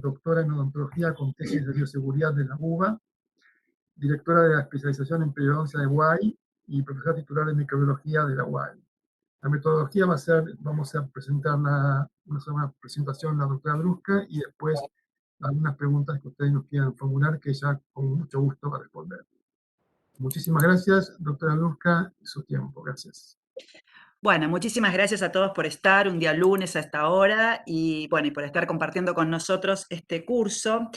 doctora en odontología con tesis de bioseguridad de la UBA, directora de la especialización en periodoncia de UAI y profesora titular de microbiología de la UAI. La metodología vamos a presentar una presentación de la doctora Drusca y después algunas preguntas que ustedes nos quieran formular, que ella con mucho gusto va a responder. Muchísimas gracias, doctora Drusca, y su tiempo. Gracias. Bueno, muchísimas gracias a todos por estar un día lunes a esta hora y bueno, y por estar compartiendo con nosotros este curso,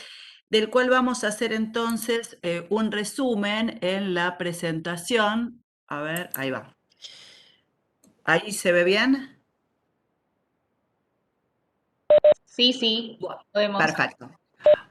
del cual vamos a hacer entonces un resumen en la presentación. A ver, ahí va. ¿Ahí se ve bien? Sí, podemos. Perfecto.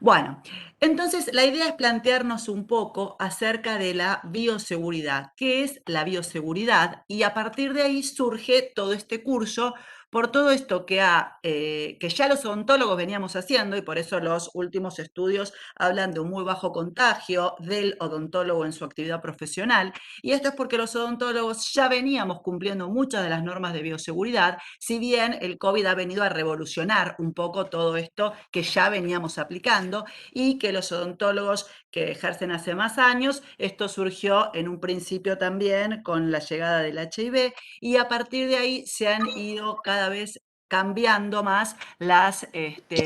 Bueno, entonces la idea es plantearnos un poco acerca de la bioseguridad. ¿Qué es la bioseguridad? Y a partir de ahí surge todo este curso por todo esto que ya los odontólogos veníamos haciendo, y por eso los últimos estudios hablan de un muy bajo contagio del odontólogo en su actividad profesional. Y esto es porque los odontólogos ya veníamos cumpliendo muchas de las normas de bioseguridad, si bien el COVID ha venido a revolucionar un poco todo esto que ya veníamos aplicando, y que los odontólogos que ejercen hace más años, esto surgió en un principio también con la llegada del HIV, y a partir de ahí se han ido cada vez cambiando más las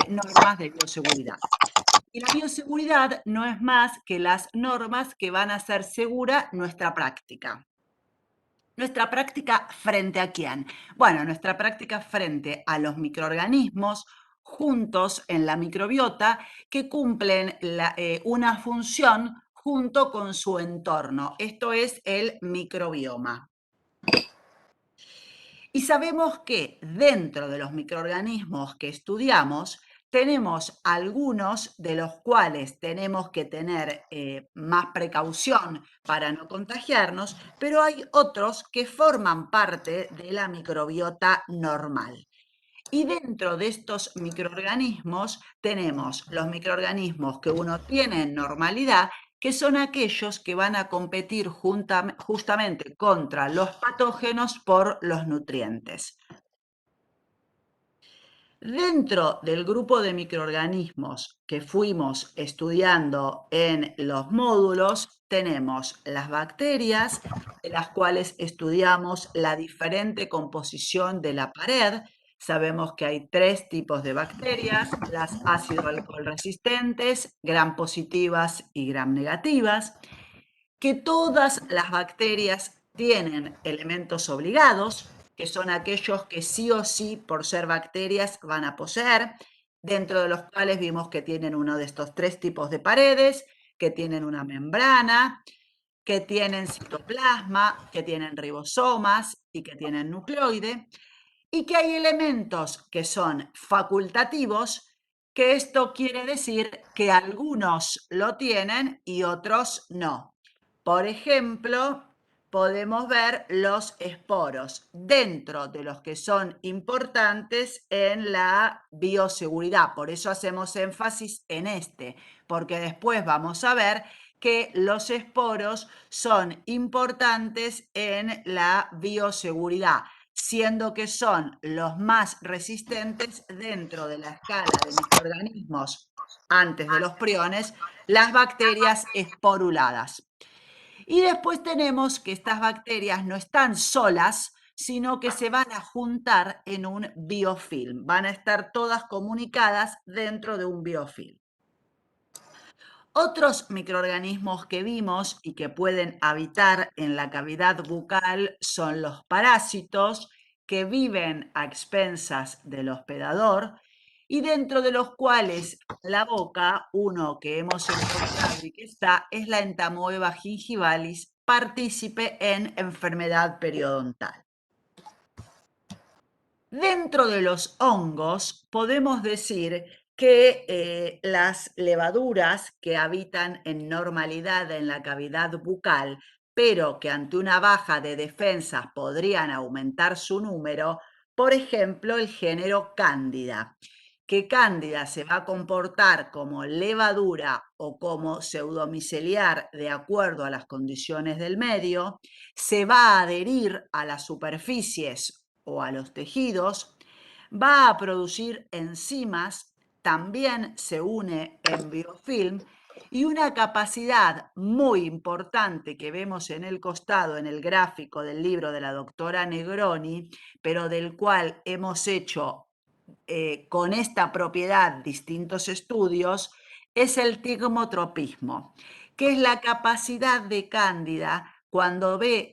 normas de bioseguridad. Y la bioseguridad no es más que las normas que van a hacer segura nuestra práctica. ¿Nuestra práctica frente a quién? Bueno, nuestra práctica frente a los microorganismos juntos en la microbiota que cumplen una función junto con su entorno. Esto es el microbioma. Y sabemos que dentro de los microorganismos que estudiamos, tenemos algunos de los cuales tenemos que tener más precaución para no contagiarnos, pero hay otros que forman parte de la microbiota normal. Y dentro de estos microorganismos tenemos los microorganismos que uno tiene en normalidad, que son aquellos que van a competir justamente contra los patógenos por los nutrientes. Dentro del grupo de microorganismos que fuimos estudiando en los módulos, tenemos las bacterias, de las cuales estudiamos la diferente composición de la pared. Sabemos que hay 3 tipos de bacterias: las ácido-alcohol resistentes, gram positivas y gram negativas, que todas las bacterias tienen elementos obligados, que son aquellos que sí o sí, por ser bacterias, van a poseer, dentro de los cuales vimos que tienen uno de estos 3 tipos de paredes, que tienen una membrana, que tienen citoplasma, que tienen ribosomas y que tienen nucleoide, y que hay elementos que son facultativos, que esto quiere decir que algunos lo tienen y otros no. Por ejemplo, podemos ver los esporos dentro de los que son importantes en la bioseguridad. Por eso hacemos énfasis en porque después vamos a ver que los esporos son importantes en la bioseguridad, siendo que son los más resistentes dentro de la escala de microorganismos antes de los priones, las bacterias esporuladas. Y después tenemos que estas bacterias no están solas, sino que se van a juntar en un biofilm. Van a estar todas comunicadas dentro de un biofilm. Otros microorganismos que vimos y que pueden habitar en la cavidad bucal son los parásitos, que viven a expensas del hospedador y dentro de los cuales la boca, uno que hemos encontrado y que está, es la Entamoeba gingivalis, partícipe en enfermedad periodontal. Dentro de los hongos podemos decir que las levaduras que habitan en normalidad en la cavidad bucal, pero que ante una baja de defensas podrían aumentar su número, por ejemplo, el género Cándida, que Cándida se va a comportar como levadura o como pseudomiceliar de acuerdo a las condiciones del medio, se va a adherir a las superficies o a los tejidos, va a producir enzimas también se une en biofilm y una capacidad muy importante que vemos en el costado, en el gráfico del libro de la doctora Negroni, pero del cual hemos hecho con esta propiedad distintos estudios, es el tigmotropismo, que es la capacidad de Cándida cuando ve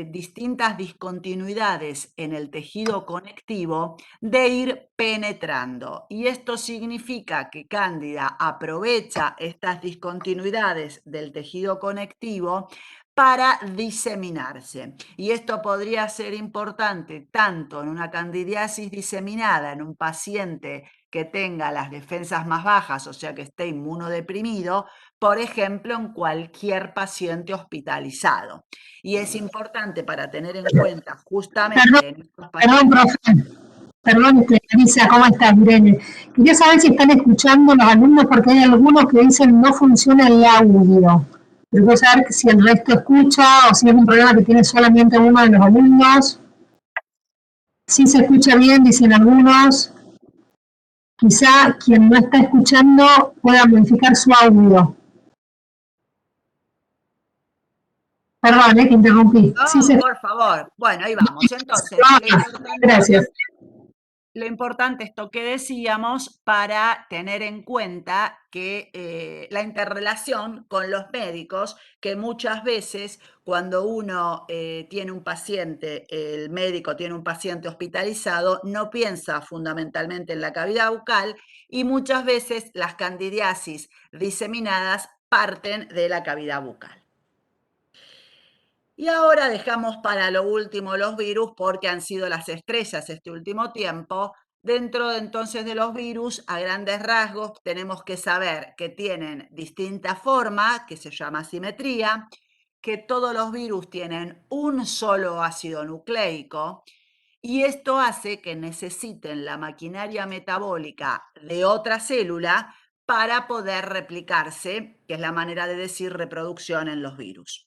distintas discontinuidades en el tejido conectivo de ir penetrando. Y esto significa que Cándida aprovecha estas discontinuidades del tejido conectivo para diseminarse. Y esto podría ser importante tanto en una candidiasis diseminada en un paciente que tenga las defensas más bajas, o sea que esté inmunodeprimido, por ejemplo, en cualquier paciente hospitalizado. Y es importante para tener en cuenta justamente en estos pacientes. Perdón, profe. Perdón, Lisa, ¿cómo estás, Irene? Quería saber si están escuchando los alumnos porque hay algunos que dicen no funciona el audio. Pero quiero saber si el resto escucha o si es un problema que tiene solamente uno de los alumnos. Si se escucha bien, dicen algunos. Quizá quien no está escuchando pueda modificar su audio. Perdón, que interrumpí. No, Sí por favor. Bueno, ahí vamos. Entonces, gracias. Lo importante, esto que decíamos, para tener en cuenta que la interrelación con los médicos, que muchas veces cuando uno tiene un paciente, el médico tiene un paciente hospitalizado, no piensa fundamentalmente en la cavidad bucal y muchas veces las candidiasis diseminadas parten de la cavidad bucal. Y ahora dejamos para lo último los virus porque han sido las estrellas este último tiempo. Dentro entonces de los virus, a grandes rasgos, tenemos que saber que tienen distinta forma, que se llama simetría, que todos los virus tienen un solo ácido nucleico, y esto hace que necesiten la maquinaria metabólica de otra célula para poder replicarse, que es la manera de decir reproducción en los virus.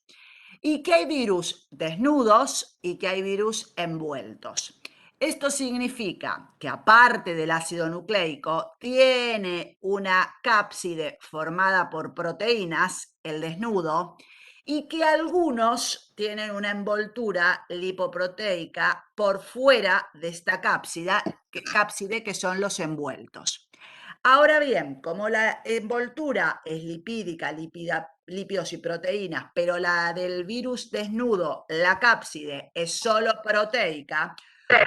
Y que hay virus desnudos y que hay virus envueltos. Esto significa que aparte del ácido nucleico, tiene una cápside formada por proteínas, el desnudo, y que algunos tienen una envoltura lipoproteica por fuera de esta cápside que son los envueltos. Ahora bien, como la envoltura es lipídica, lípidos y proteínas, pero la del virus desnudo, la cápside, es solo proteica,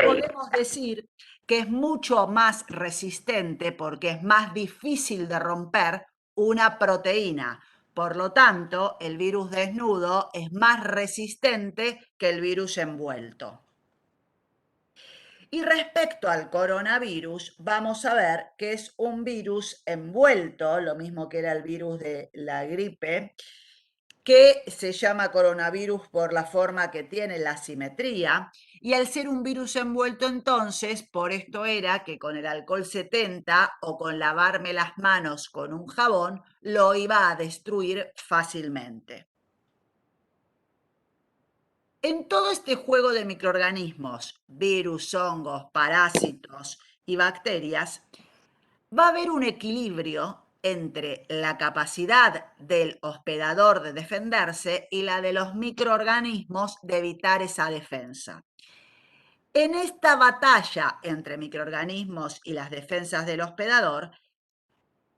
podemos decir que es mucho más resistente porque es más difícil de romper una proteína. Por lo tanto, el virus desnudo es más resistente que el virus envuelto. Y respecto al coronavirus, vamos a ver que es un virus envuelto, lo mismo que era el virus de la gripe, que se llama coronavirus por la forma que tiene, la simetría, y al ser un virus envuelto entonces, por esto era que con el alcohol 70 o con lavarme las manos con un jabón, lo iba a destruir fácilmente. En todo este juego de microorganismos, virus, hongos, parásitos y bacterias, va a haber un equilibrio entre la capacidad del hospedador de defenderse y la de los microorganismos de evitar esa defensa. En esta batalla entre microorganismos y las defensas del hospedador,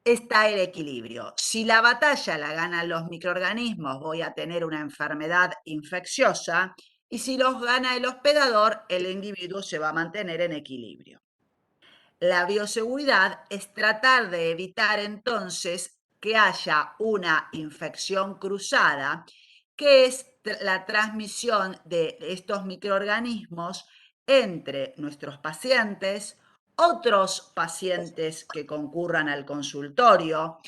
está el equilibrio. Si la batalla la ganan los microorganismos, voy a tener una enfermedad infecciosa, y si los gana el hospedador, el individuo se va a mantener en equilibrio. La bioseguridad es tratar de evitar entonces que haya una infección cruzada, que es la transmisión de estos microorganismos entre nuestros pacientes, otros pacientes que concurran al consultorio,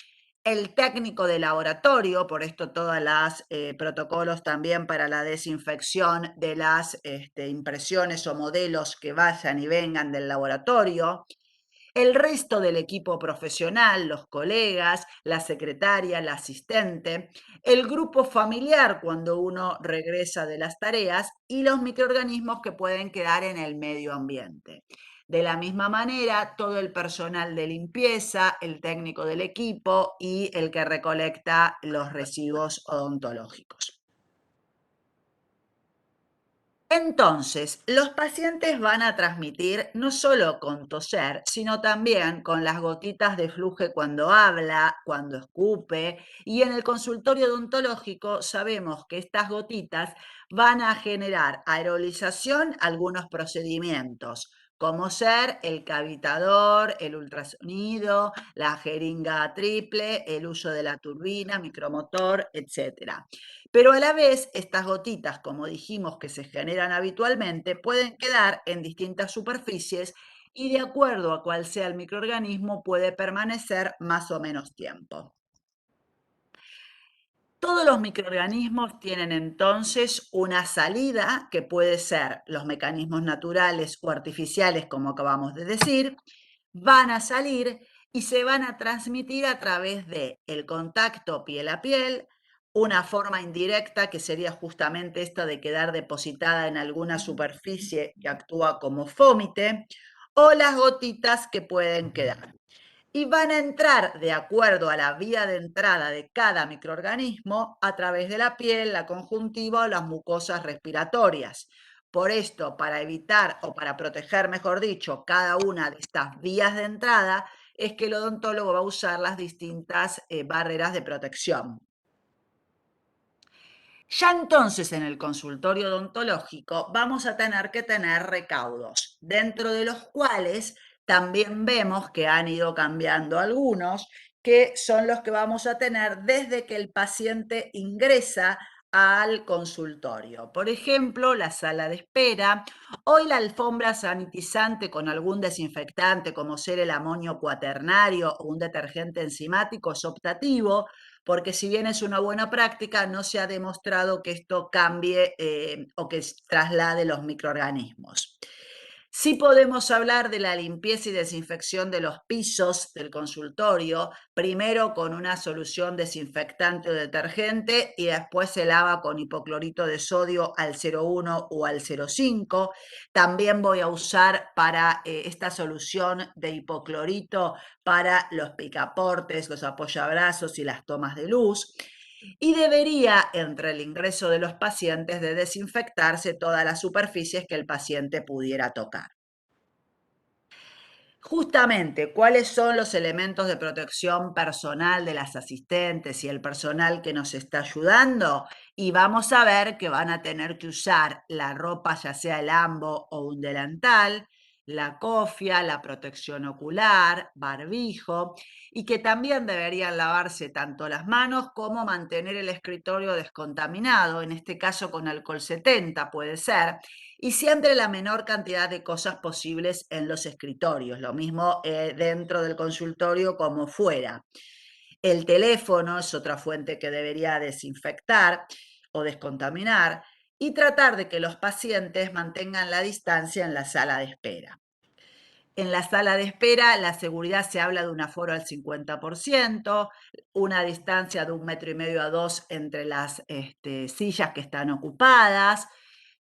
el técnico de laboratorio, por esto todos los protocolos también para la desinfección de las impresiones o modelos que vayan y vengan del laboratorio, el resto del equipo profesional, los colegas, la secretaria, la asistente, el grupo familiar cuando uno regresa de las tareas y los microorganismos que pueden quedar en el medio ambiente. De la misma manera, todo el personal de limpieza, el técnico del equipo y el que recolecta los residuos odontológicos. Entonces, los pacientes van a transmitir no solo con toser, sino también con las gotitas de flujo cuando habla, cuando escupe, y en el consultorio odontológico sabemos que estas gotitas van a generar aerolización a algunos procedimientos, como ser el cavitador, el ultrasonido, la jeringa triple, el uso de la turbina, micromotor, etc. Pero a la vez, estas gotitas, como dijimos que se generan habitualmente, pueden quedar en distintas superficies y de acuerdo a cuál sea el microorganismo puede permanecer más o menos tiempo. Todos los microorganismos tienen entonces una salida que puede ser los mecanismos naturales o artificiales, como acabamos de decir, van a salir y se van a transmitir a través del contacto piel a piel, una forma indirecta que sería justamente esta de quedar depositada en alguna superficie que actúa como fómite, o las gotitas que pueden quedar. Y van a entrar de acuerdo a la vía de entrada de cada microorganismo a través de la piel, la conjuntiva o las mucosas respiratorias. Por esto, para evitar o para proteger, mejor dicho, cada una de estas vías de entrada, es que el odontólogo va a usar las distintas barreras de protección. Ya entonces en el consultorio odontológico vamos a tener que tener recaudos, dentro de los cuales también vemos que han ido cambiando algunos, que son los que vamos a tener desde que el paciente ingresa al consultorio. Por ejemplo, la sala de espera, hoy la alfombra sanitizante con algún desinfectante como ser el amonio cuaternario o un detergente enzimático es optativo, porque si bien es una buena práctica, no se ha demostrado que esto cambie o que traslade los microorganismos. Sí podemos hablar de la limpieza y desinfección de los pisos del consultorio, primero con una solución desinfectante o detergente y después se lava con hipoclorito de sodio al 0,1 o al 0,5. También voy a usar para esta solución de hipoclorito para los picaportes, los apoyabrazos y las tomas de luz. Y debería, entre el ingreso de los pacientes, de desinfectarse todas las superficies que el paciente pudiera tocar. Justamente, ¿cuáles son los elementos de protección personal de las asistentes y el personal que nos está ayudando? Y vamos a ver que van a tener que usar la ropa, ya sea el ambo o un delantal, la cofia, la protección ocular, barbijo, y que también deberían lavarse tanto las manos como mantener el escritorio descontaminado, en este caso con alcohol 70 puede ser, y siempre la menor cantidad de cosas posibles en los escritorios, lo mismo dentro del consultorio como fuera. El teléfono es otra fuente que debería desinfectar o descontaminar y tratar de que los pacientes mantengan la distancia en la sala de espera. En la sala de espera, la seguridad se habla de un aforo al 50%, una distancia de 1,5 metros a 2 entre las sillas que están ocupadas,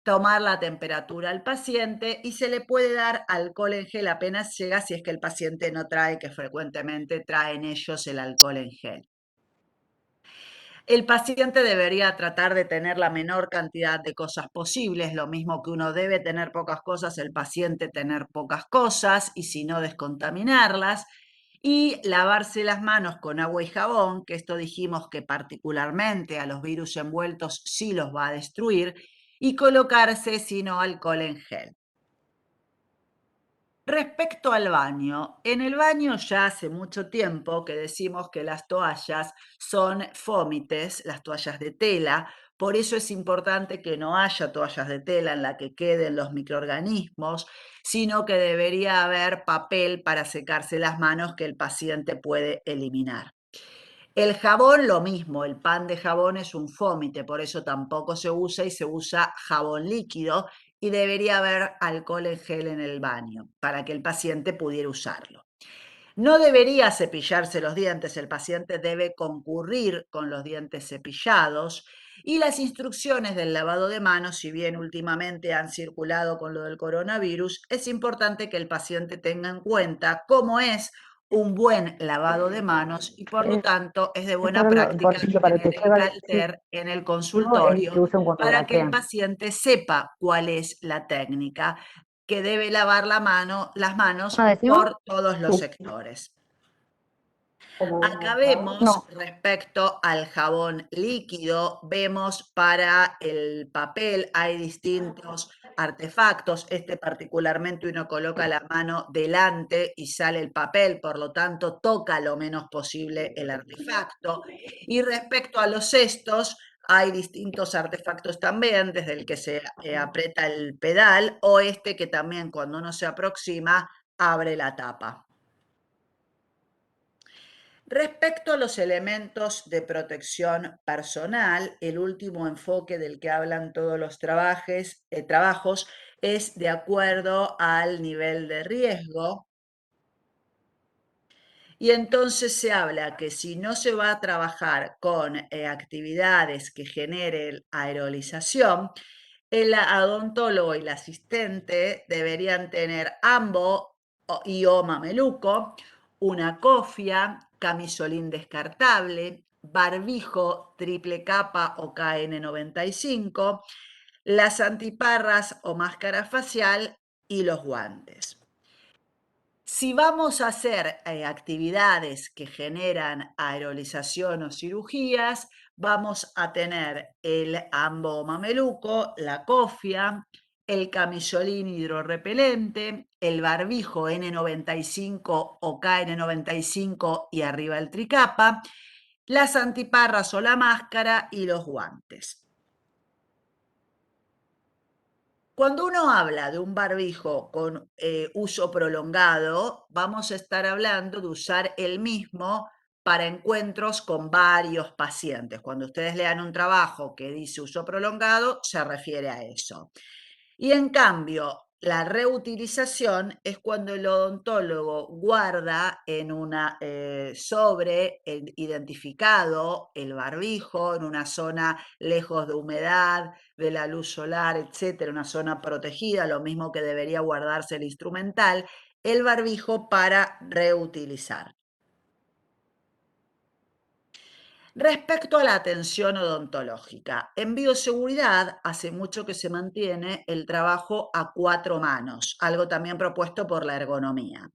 tomar la temperatura al paciente y se le puede dar alcohol en gel apenas llega si es que el paciente no trae, que frecuentemente traen ellos el alcohol en gel. El paciente debería tratar de tener la menor cantidad de cosas posibles, lo mismo que uno debe tener pocas cosas, el paciente tener pocas cosas y si no descontaminarlas. Y lavarse las manos con agua y jabón, que esto dijimos que particularmente a los virus envueltos sí los va a destruir, y colocarse, si no, alcohol en gel. Respecto al baño, en el baño ya hace mucho tiempo que decimos que las toallas son fómites, las toallas de tela, por eso es importante que no haya toallas de tela en la que queden los microorganismos, sino que debería haber papel para secarse las manos que el paciente puede eliminar. El jabón, lo mismo, el pan de jabón es un fómite, por eso tampoco se usa y se usa jabón líquido y debería haber alcohol en gel en el baño para que el paciente pudiera usarlo. No debería cepillarse los dientes, el paciente debe concurrir con los dientes cepillados Y las instrucciones del lavado de manos, si bien últimamente han circulado con lo del coronavirus, es importante que el paciente tenga en cuenta cómo es un buen lavado de manos y por lo tanto es de buena práctica Por ejemplo, para que tener el salga Galter en el el consultorio que usan cuando para que el braquean. paciente sepa cuál es la técnica, que debe lavar las manos ¿No decimos? por todos los Sí. sectores. Acá vemos No. respecto al jabón líquido, vemos para el papel hay distintos artefactos. Este particularmente uno coloca la mano delante y sale el papel, por lo tanto toca lo menos posible el artefacto. Y respecto a los cestos, hay distintos artefactos también, desde el que se aprieta el pedal o este que también cuando uno se aproxima abre la tapa. Respecto a los elementos de protección personal, el último enfoque del que hablan todos los trabajos es de acuerdo al nivel de riesgo. Y entonces se habla que si no se va a trabajar con actividades que generen aerolización, el odontólogo y el asistente deberían tener ambo y o mameluco, una cofia, camisolín descartable, barbijo triple capa o KN95, las antiparras o máscara facial y los guantes. Si vamos a hacer actividades que generan aerolización o cirugías, vamos a tener el ambo mameluco, la cofia, el camisolín hidrorrepelente, el barbijo N95 o KN95 y arriba el tricapa, las antiparras o la máscara y los guantes. Cuando uno habla de un barbijo con uso prolongado, vamos a estar hablando de usar el mismo para encuentros con varios pacientes. Cuando ustedes lean un trabajo que dice uso prolongado, se refiere a eso. Y en cambio, la reutilización es cuando el odontólogo guarda en una sobre identificado el barbijo en una zona lejos de humedad, de la luz solar, etcétera, una zona protegida, lo mismo que debería guardarse el instrumental, el barbijo para reutilizar. Respecto a la atención odontológica, en bioseguridad hace mucho que se mantiene el trabajo a 4 manos, algo también propuesto por la ergonomía.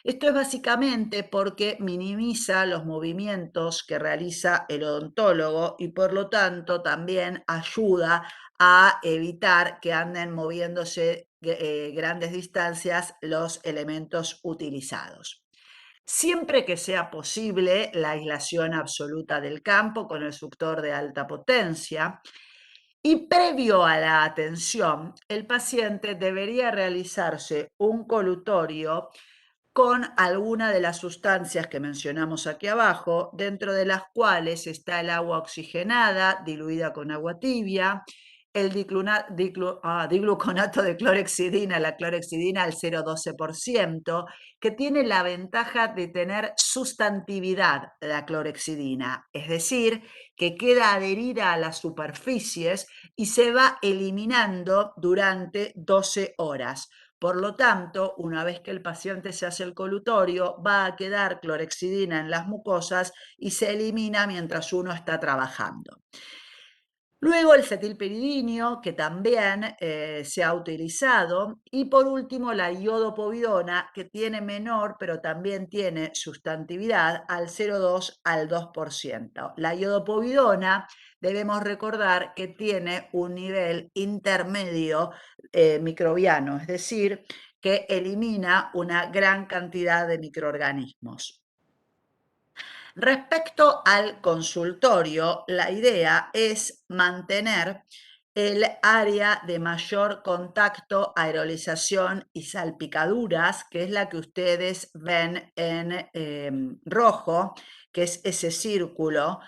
Esto es básicamente porque minimiza los movimientos que realiza el odontólogo y por lo tanto también ayuda a evitar que anden moviéndose grandes distancias los elementos utilizados. Siempre que sea posible, la aislación absoluta del campo con el suctor de alta potencia. Y previo a la atención, el paciente debería realizarse un colutorio con alguna de las sustancias que mencionamos aquí abajo, dentro de las cuales está el agua oxigenada diluida con agua tibia, el digluconato de clorhexidina, la clorhexidina al 0,12%, que tiene la ventaja de tener sustantividad la clorhexidina, es decir, que queda adherida a las superficies y se va eliminando durante 12 horas. Por lo tanto, una vez que el paciente se hace el colutorio, va a quedar clorhexidina en las mucosas y se elimina mientras uno está trabajando. Luego el cetilperidinio, que también se ha utilizado. Y por último la iodopovidona, que tiene menor, pero también tiene sustantividad al 0,2 al 2%. La iodopovidona debemos recordar que tiene un nivel intermedio microbiano, es decir, que elimina una gran cantidad de microorganismos. Respecto al consultorio, la idea es mantener el área de mayor contacto, aerolización y salpicaduras, que es la que ustedes ven en rojo, que es ese círculo,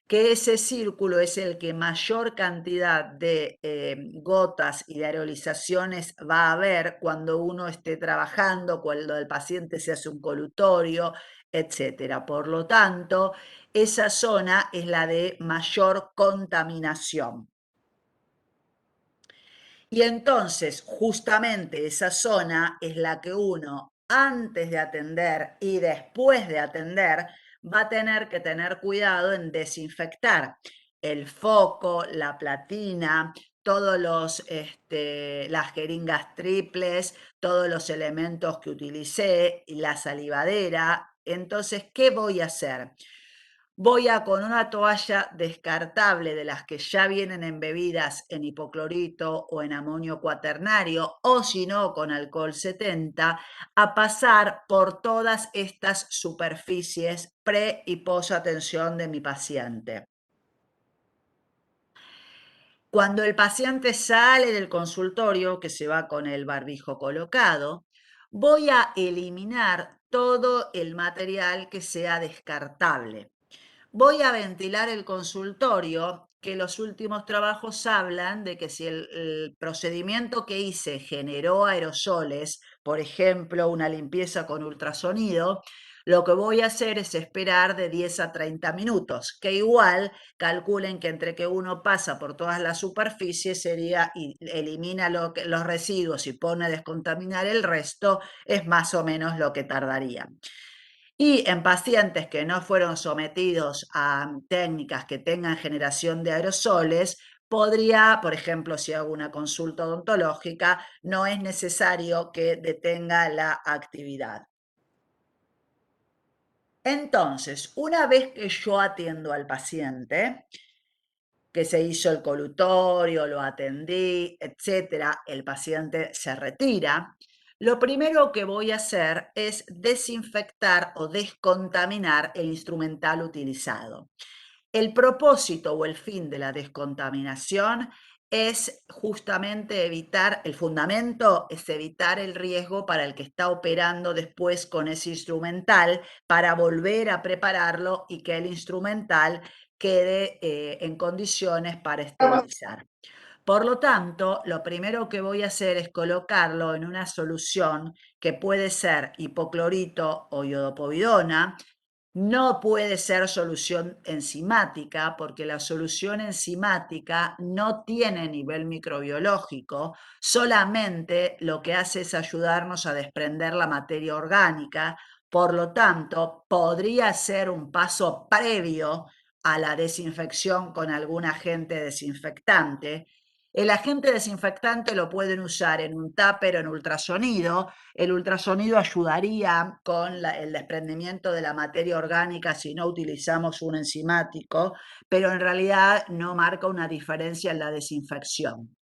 que ese círculo es el que mayor cantidad de gotas y de aerolizaciones va a haber cuando uno esté trabajando, cuando el paciente se hace un colutorio, etc. Por lo tanto, esa zona es la de mayor contaminación. Y entonces, justamente esa zona es la que uno, antes de atender y después de atender, va a tener que tener cuidado en desinfectar el foco, la platina, todos las jeringas triples, todos los elementos que utilicé, y la salivadera. Entonces, ¿qué voy a hacer? Voy a, con una toalla descartable de las que ya vienen embebidas en hipoclorito o en amonio cuaternario, o si no, con alcohol 70, a pasar por todas estas superficies pre y post atención de mi paciente. Cuando el paciente sale del consultorio, que se va con el barbijo colocado, voy a eliminar todo el material que sea descartable. Voy a ventilar el consultorio, que los últimos trabajos hablan de que si el procedimiento que hice generó aerosoles, por ejemplo, una limpieza con ultrasonido, lo que voy a hacer es esperar de 10 a 30 minutos, que igual calculen que entre que uno pasa por todas las superficies sería y elimina los residuos y pone a descontaminar el resto, es más o menos lo que tardaría. Y en pacientes que no fueron sometidos a técnicas que tengan generación de aerosoles, podría, por ejemplo, si hago una consulta odontológica, no es necesario que detenga la actividad. Entonces, una vez que yo atiendo al paciente, que se hizo el colutorio, lo atendí, etcétera, el paciente se retira, lo primero que voy a hacer es desinfectar o descontaminar el instrumental utilizado. El propósito o el fin de la descontaminación es justamente evitar, el fundamento es evitar el riesgo para el que está operando después con ese instrumental, para volver a prepararlo y que el instrumental quede en condiciones para esterilizar. Por lo tanto, lo primero que voy a hacer es colocarlo en una solución que puede ser hipoclorito o iodopovidona. No puede ser solución enzimática, porque la solución enzimática no tiene nivel microbiológico, solamente lo que hace es ayudarnos a desprender la materia orgánica. Por lo tanto, podría ser un paso previo a la desinfección con algún agente desinfectante. El agente desinfectante lo pueden usar en un tupper o en ultrasonido. El ultrasonido ayudaría con el desprendimiento de la materia orgánica si no utilizamos un enzimático, pero en realidad no marca una diferencia en la desinfección.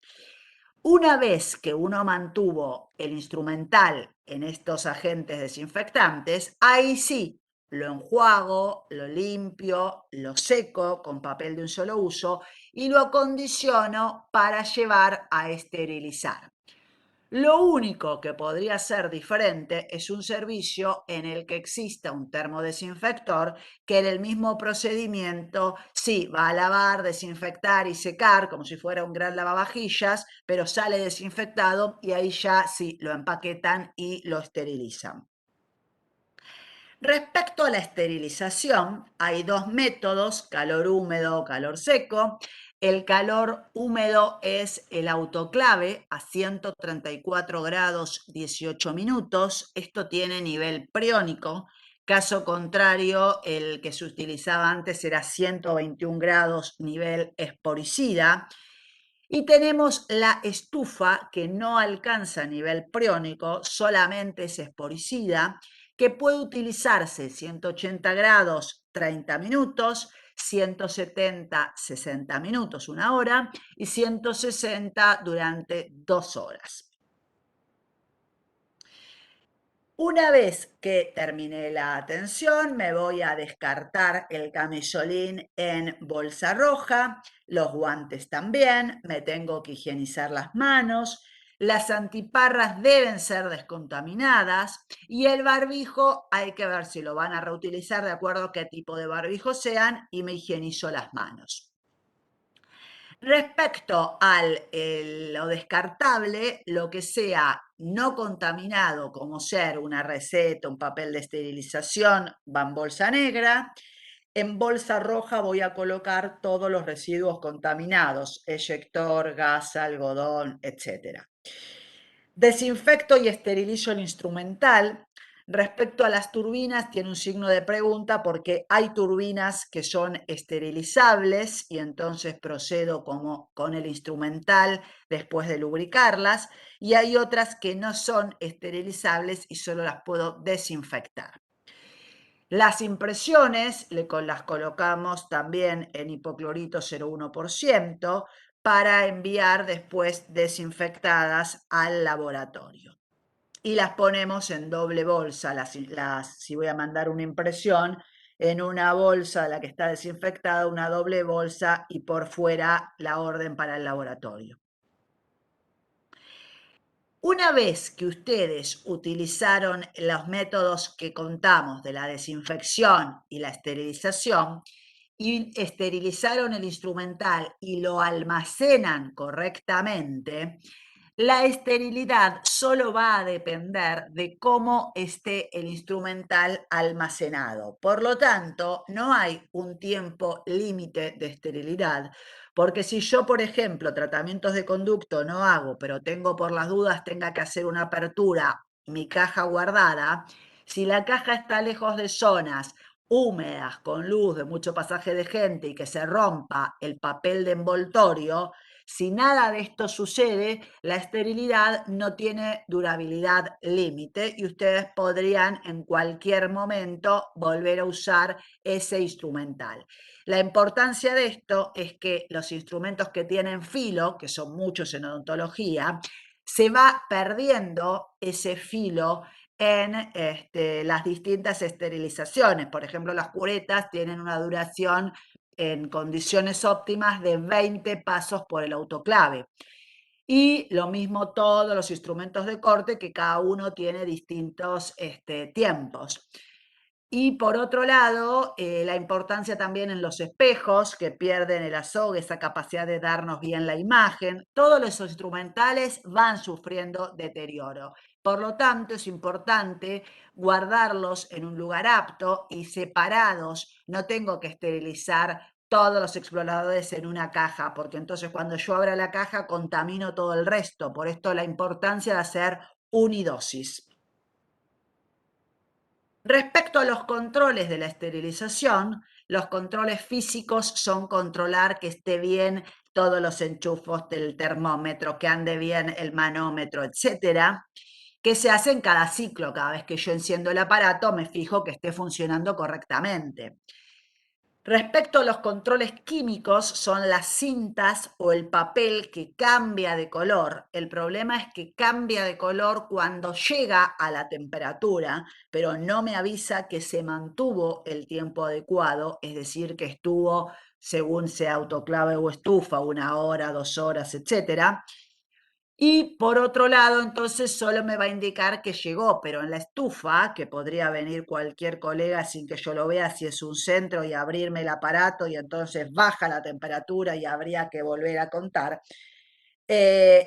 Una vez que uno mantuvo el instrumental en estos agentes desinfectantes, ahí sí lo enjuago, lo limpio, lo seco con papel de un solo uso y lo acondiciono para llevar a esterilizar. Lo único que podría ser diferente es un servicio en el que exista un termodesinfector que en el mismo procedimiento sí va a lavar, desinfectar y secar como si fuera un gran lavavajillas, pero sale desinfectado y ahí ya sí lo empaquetan y lo esterilizan. Respecto a la esterilización, hay dos métodos, calor húmedo o calor seco. El calor húmedo es el autoclave a 134 grados 18 minutos. Esto tiene nivel priónico. Caso contrario, el que se utilizaba antes era 121 grados nivel esporicida. Y tenemos la estufa que no alcanza nivel priónico, solamente es esporicida, que puede utilizarse 180 grados 30 minutos, 170 60 minutos, 1 hora, y 160 durante 2 horas. Una vez que terminé la atención, me voy a descartar el camisolín en bolsa roja, los guantes también, me tengo que higienizar las manos, las antiparras deben ser descontaminadas y el barbijo hay que ver si lo van a reutilizar de acuerdo a qué tipo de barbijo sean y me higienizo las manos. Respecto a lo descartable, lo que sea no contaminado, como ser una receta, un papel de esterilización, va en bolsa negra. En bolsa roja voy a colocar todos los residuos contaminados, eyector, gasa, algodón, etc. Desinfecto y esterilizo el instrumental. Respecto a las turbinas, tiene un signo de pregunta porque hay turbinas que son esterilizables y entonces procedo como con el instrumental después de lubricarlas, y hay otras que no son esterilizables y solo las puedo desinfectar. Las impresiones las colocamos también en hipoclorito 0,1% para enviar después desinfectadas al laboratorio. Y las ponemos en doble bolsa, si voy a mandar una impresión, en una bolsa la que está desinfectada, una doble bolsa y por fuera la orden para el laboratorio. Una vez que ustedes utilizaron los métodos que contamos de la desinfección y la esterilización, y esterilizaron el instrumental y lo almacenan correctamente, la esterilidad solo va a depender de cómo esté el instrumental almacenado. Por lo tanto, no hay un tiempo límite de esterilidad, porque si yo, por ejemplo, tratamientos de conducto no hago, pero tengo por las dudas, tenga que hacer una apertura, mi caja guardada, si la caja está lejos de zonas húmedas, con luz, de mucho pasaje de gente y que se rompa el papel de envoltorio, si nada de esto sucede, la esterilidad no tiene durabilidad límite y ustedes podrían en cualquier momento volver a usar ese instrumental. La importancia de esto es que los instrumentos que tienen filo, que son muchos en odontología, se va perdiendo ese filo en las distintas esterilizaciones. Por ejemplo, las curetas tienen una duración en condiciones óptimas de 20 pasos por el autoclave. Y lo mismo todos los instrumentos de corte, que cada uno tiene distintos tiempos. Y por otro lado, la importancia también en los espejos, que pierden el azogue, esa capacidad de darnos bien la imagen. Todos los instrumentales van sufriendo deterioro. Por lo tanto, es importante guardarlos en un lugar apto y separados. No tengo que esterilizar todos los exploradores en una caja, porque entonces cuando yo abra la caja contamino todo el resto. Por esto la importancia de hacer unidosis. Respecto a los controles de la esterilización, los controles físicos son controlar que esté bien todos los enchufos del termómetro, que ande bien el manómetro, etcétera, que se hace en cada ciclo. Cada vez que yo enciendo el aparato, me fijo que esté funcionando correctamente. Respecto a los controles químicos, son las cintas o el papel que cambia de color. El problema es que cambia de color cuando llega a la temperatura, pero no me avisa que se mantuvo el tiempo adecuado, es decir, que estuvo, según sea autoclave o estufa, 1 hora, 2 horas, etcétera. Y por otro lado, entonces solo me va a indicar que llegó, pero en la estufa, que podría venir cualquier colega sin que yo lo vea, si es un centro, y abrirme el aparato y entonces baja la temperatura y habría que volver a contar,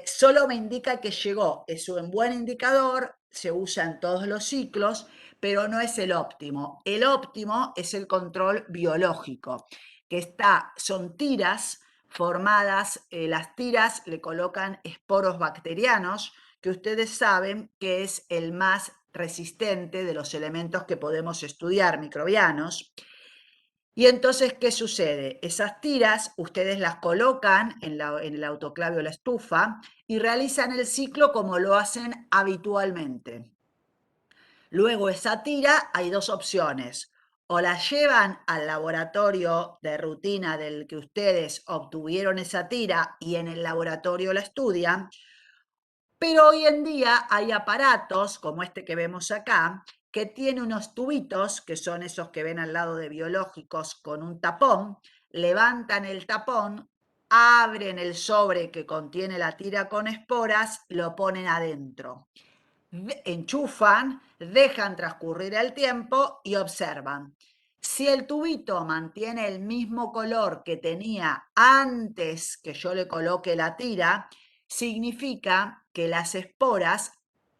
solo me indica que llegó. Es un buen indicador, se usa en todos los ciclos, pero no es el óptimo. El óptimo es el control biológico, que son tiras formadas, las tiras le colocan esporos bacterianos, que ustedes saben que es el más resistente de los elementos que podemos estudiar, microbianos. Y entonces, ¿qué sucede? Esas tiras ustedes las colocan en el autoclave o la estufa y realizan el ciclo como lo hacen habitualmente. Luego esa tira hay 2 opciones. O la llevan al laboratorio de rutina del que ustedes obtuvieron esa tira y en el laboratorio la estudian, pero hoy en día hay aparatos como este que vemos acá, que tiene unos tubitos, que son esos que ven al lado de biológicos, con un tapón, levantan el tapón, abren el sobre que contiene la tira con esporas, lo ponen adentro. Enchufan, dejan transcurrir el tiempo y observan. Si el tubito mantiene el mismo color que tenía antes que yo le coloque la tira, significa que las esporas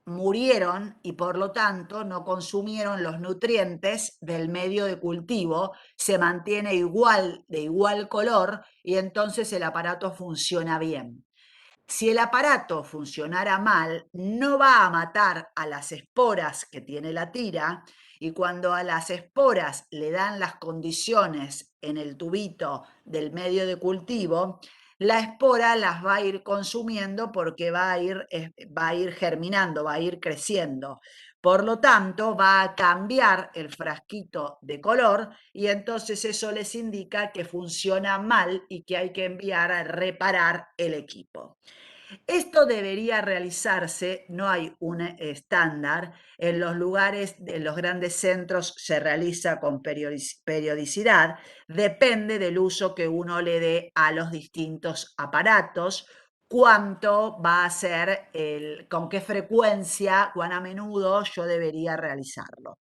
murieron y por lo tanto no consumieron los nutrientes del medio de cultivo, se mantiene igual, de igual color, y entonces el aparato funciona bien. Si el aparato funcionara mal, no va a matar a las esporas que tiene la tira, y cuando a las esporas le dan las condiciones en el tubito del medio de cultivo, la espora las va a ir consumiendo porque va a ir germinando, va a ir creciendo. Por lo tanto, va a cambiar el frasquito de color y entonces eso les indica que funciona mal y que hay que enviar a reparar el equipo. Esto debería realizarse, no hay un estándar, en los lugares, en los grandes centros se realiza con periodicidad, depende del uso que uno le dé a los distintos aparatos, cuánto va a ser, con qué frecuencia, cuán a menudo yo debería realizarlo.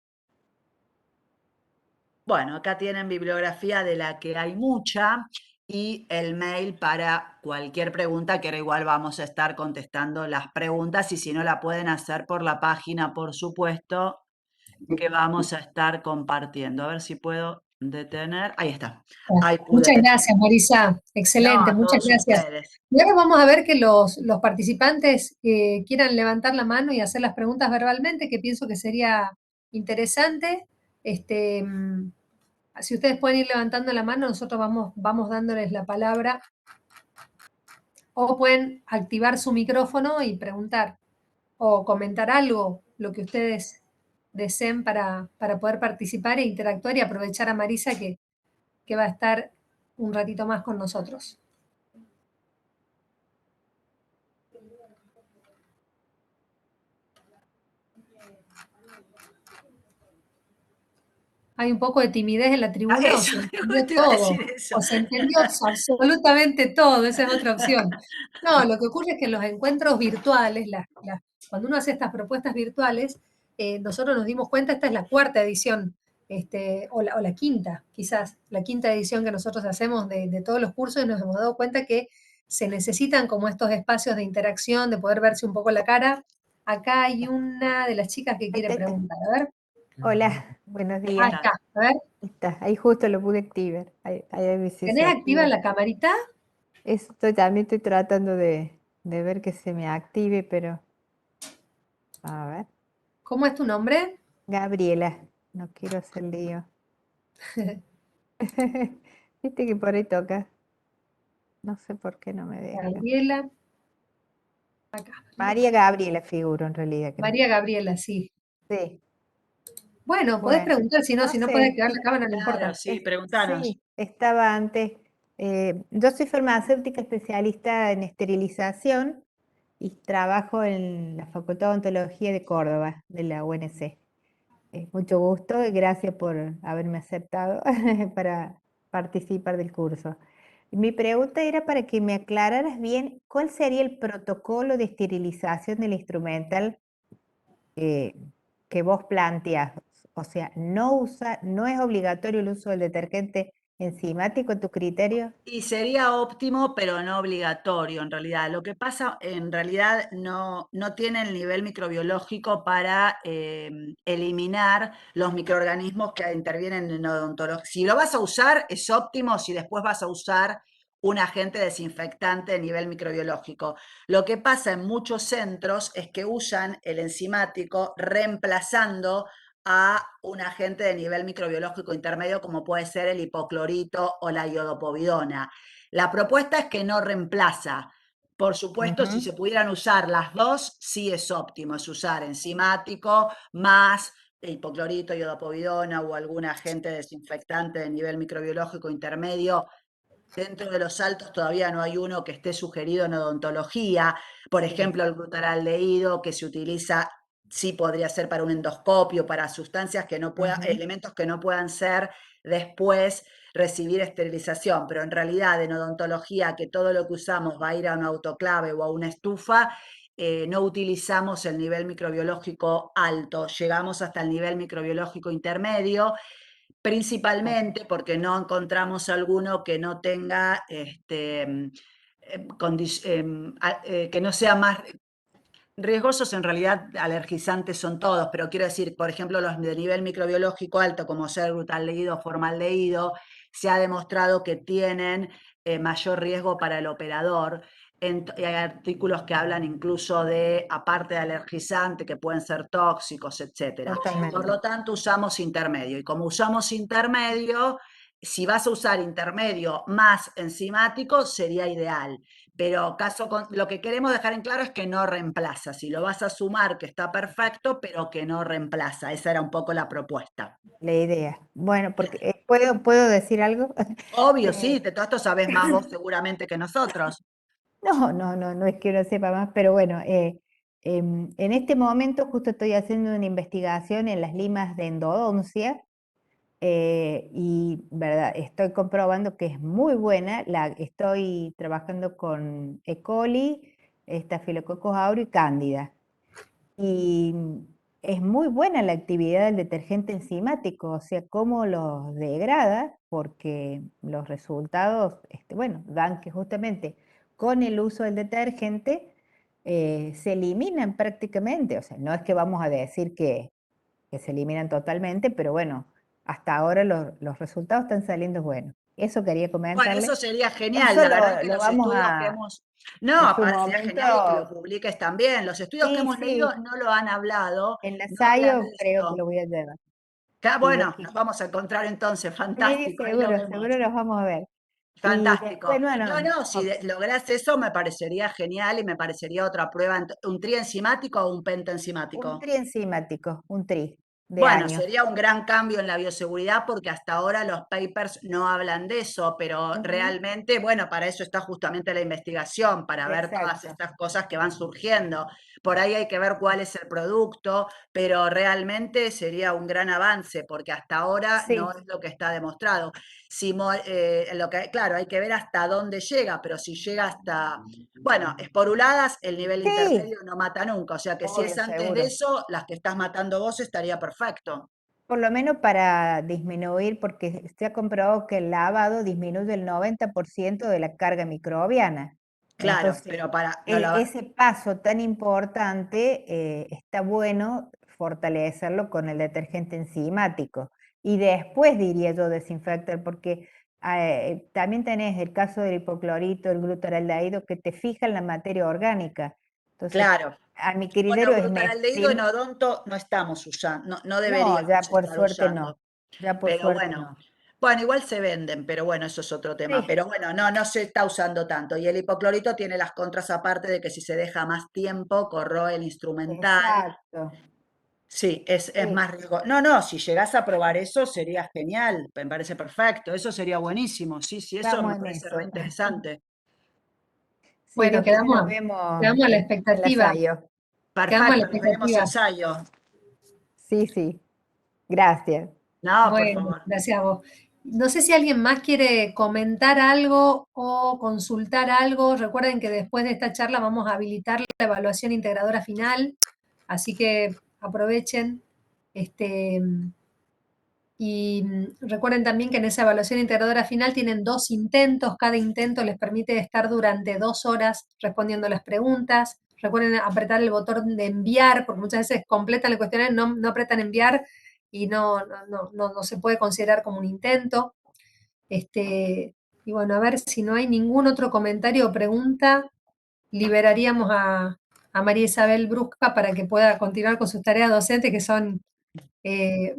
Bueno, acá tienen bibliografía de la que hay mucha y el mail para cualquier pregunta, que ahora igual vamos a estar contestando las preguntas y si no la pueden hacer por la página, por supuesto, que vamos a estar compartiendo. A ver si puedo detener. Ahí está. Ahí pude Muchas detener. gracias, Marisa. Excelente, No, muchas todos gracias. ustedes. Y ahora vamos a ver que los participantes quieran levantar la mano y hacer las preguntas verbalmente, que pienso que sería interesante. Si ustedes pueden ir levantando la mano, nosotros vamos dándoles la palabra. O pueden activar su micrófono y preguntar o comentar algo, lo que ustedes deseen para poder participar e interactuar y aprovechar a Marisa que va a estar un ratito más con nosotros. Hay un poco de timidez en la tribuna, o se entendió todo, o se entendió absolutamente todo, esa es otra opción. No, lo que ocurre es que en los encuentros virtuales, cuando uno hace estas propuestas virtuales, nosotros nos dimos cuenta, esta es la cuarta edición, o la quinta, quizás, la quinta edición que nosotros hacemos de todos los cursos, y nos hemos dado cuenta que se necesitan como estos espacios de interacción, de poder verse un poco la cara. Acá hay una de las chicas que quiere preguntar, a ver. Hola, buenos Ahí días. está, a ver. Ahí justo lo pude activar. Ahí ¿Tenés activa la camarita? También estoy tratando de ver que se me active, pero a ver. ¿Cómo es tu nombre? Gabriela, no quiero hacer lío. Viste que por ahí toca. No sé por qué no me deja. Gabriela. Acá. María Gabriela figuro en realidad. Creo. María Gabriela, sí. Sí. Bueno, podés preguntar, si no puedes activar la cámara, no Claro, importa. sí, preguntanos. Sí, estaba antes. Yo soy farmacéutica especialista en esterilización y trabajo en la Facultad de Odontología de Córdoba, de la UNC. Mucho gusto y gracias por haberme aceptado para participar del curso. Mi pregunta era para que me aclararas bien cuál sería el protocolo de esterilización del instrumental que vos planteas. O sea, no es obligatorio el uso del detergente enzimático en tu criterio. Y sería óptimo, pero no obligatorio en realidad. Lo que pasa, en realidad no tiene el nivel microbiológico para eliminar los microorganismos que intervienen en odontología. Si lo vas a usar, es óptimo si después vas a usar un agente desinfectante de nivel microbiológico. Lo que pasa en muchos centros es que usan el enzimático reemplazando a un agente de nivel microbiológico intermedio como puede ser el hipoclorito o la iodopovidona. La propuesta es que no reemplaza. Por supuesto, si se pudieran usar las dos, sí es óptimo, es usar enzimático más hipoclorito, iodopovidona o algún agente desinfectante de nivel microbiológico intermedio. Dentro de los altos todavía no hay uno que esté sugerido en odontología. Por ejemplo, el glutaraldehído que se utiliza, sí podría ser para un endoscopio, para sustancias que no puedan, elementos que no puedan ser después recibir esterilización. Pero en realidad en odontología, que todo lo que usamos va a ir a un autoclave o a una estufa, no utilizamos el nivel microbiológico alto, llegamos hasta el nivel microbiológico intermedio. Principalmente porque no encontramos alguno que no tenga, que no sea más riesgosos. En realidad, alergizantes son todos, pero quiero decir, por ejemplo, los de nivel microbiológico alto, como ser glutaldehído o formaldehído, se ha demostrado que tienen mayor riesgo para el operador. Hay artículos que hablan incluso de, aparte de alergizante, que pueden ser tóxicos, etc. Totalmente. Por lo tanto, usamos intermedio. Y como usamos intermedio, si vas a usar intermedio más enzimático, sería ideal. Pero lo que queremos dejar en claro es que no reemplaza. Si lo vas a sumar, que está perfecto, pero que no reemplaza. Esa era un poco la propuesta. La idea. Bueno, porque ¿puedo decir algo? Obvio, sí, de todo esto sabés más vos seguramente que nosotros. No es que no sepa más, pero bueno, en este momento justo estoy haciendo una investigación en las limas de endodoncia y verdad, estoy comprobando que es muy buena. Estoy trabajando con E. coli, Staphylococcus aureus y Cándida. Y es muy buena la actividad del detergente enzimático, o sea, cómo los degrada, porque los resultados, bueno, dan que justamente con el uso del detergente se eliminan prácticamente. O sea, no es que vamos a decir que se eliminan totalmente, pero bueno, hasta ahora los resultados están saliendo buenos. Eso quería Bueno, eso comentarle. sería genial. Eso La verdad que lo los vamos estudios que a, hemos... No, en su aparte sería genial y que lo momento, publiques también. Los estudios que sí, hemos leído sí, no lo han hablado. en la No hablan SAIO de creo que esto. lo voy a llevar. Y Bueno, nos aquí. vamos a encontrar entonces. Sí, Fantástico, ahí lo seguro, vemos. seguro los vamos a ver. Y después, Fantástico. No, bueno, no, si lográs eso me parecería genial y me parecería otra prueba. ¿Un trienzimático o un un pentenzimático? tri enzimático, un tri de Bueno, años. sería un gran cambio en la bioseguridad porque hasta ahora los papers no hablan de eso, pero Ujú, realmente, bueno, para eso está justamente la investigación, para ver todas exacto. estas cosas que van surgiendo. Por ahí hay que ver cuál es el producto, pero realmente sería un gran avance porque hasta ahora no Sí, es lo que está demostrado. Claro, hay que ver hasta dónde llega, pero si llega hasta, bueno, esporuladas, el nivel sí, intermedio no mata nunca, o sea que si obvio, es antes de seguro. eso, las que estás matando vos estaría perfecto. Por lo menos para disminuir, porque se ha comprobado que el lavado disminuye el 90% de la carga microbiana. Claro, Entonces, pero para no lavar. ese paso tan importante, está bueno fortalecerlo con el detergente enzimático. Y después diría yo desinfectar, porque también tenés el caso del hipoclorito, el glutaraldehído, que te fijan la materia orgánica. Entonces, Claro. a mi Bueno, criterio es glutaraldehído en odonto no estamos usando, no no, deberíamos ya por estar suerte no. usando. Ya por Pero suerte bueno, no. bueno, igual se venden, pero bueno, eso es otro tema. Sí, Pero bueno, no se está usando tanto. Y el hipoclorito tiene las contras aparte de que si se deja más tiempo, corroe el instrumental. exacto. Sí, es Sí, más riesgo. No, si llegás a probar eso sería genial, me parece perfecto, eso sería buenísimo. Sí, sí, eso estamos me en parece re eso. interesante. Sí, Bueno, después nos vemos quedamos a la en la expectativa. SAIO. Quedamos a la Perfecto, nos veremos expectativa. ensayo. Sí, sí. Gracias. No, por Bueno, favor. gracias a vos. No sé si alguien más quiere comentar algo o consultar algo. Recuerden que después de esta charla vamos a habilitar la evaluación integradora final, así que aprovechen. Este, y recuerden también que en esa evaluación integradora final tienen 2 intentos. Cada intento les permite estar durante 2 horas respondiendo las preguntas. Recuerden apretar el botón de enviar, porque muchas veces completan el cuestionario, no apretan enviar y no se puede considerar como un intento. Y bueno, a ver si no hay ningún otro comentario o pregunta, liberaríamos a María Isabel Brusca para que pueda continuar con sus tareas docentes, que son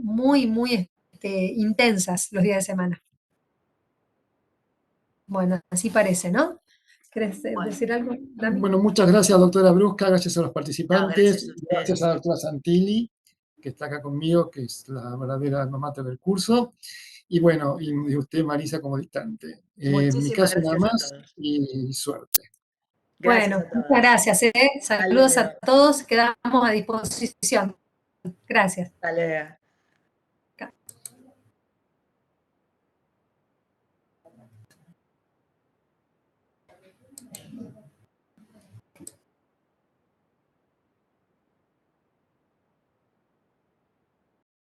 muy intensas los días de semana. Bueno, así parece, ¿no? ¿Querés Bueno, decir algo, Dami? Bueno, muchas gracias, doctora Brusca, gracias a los no, participantes, gracias a gracias a ustedes. la doctora Santilli, que está acá conmigo, que es la verdadera alma mater del curso, y bueno, y usted, Marisa, como distante. En mi Muchísimas caso nada gracias a más, todos. y suerte. Gracias Bueno, a muchas todos. gracias. Hasta Saludos a luego. todos, quedamos a disposición. Gracias. Hasta luego.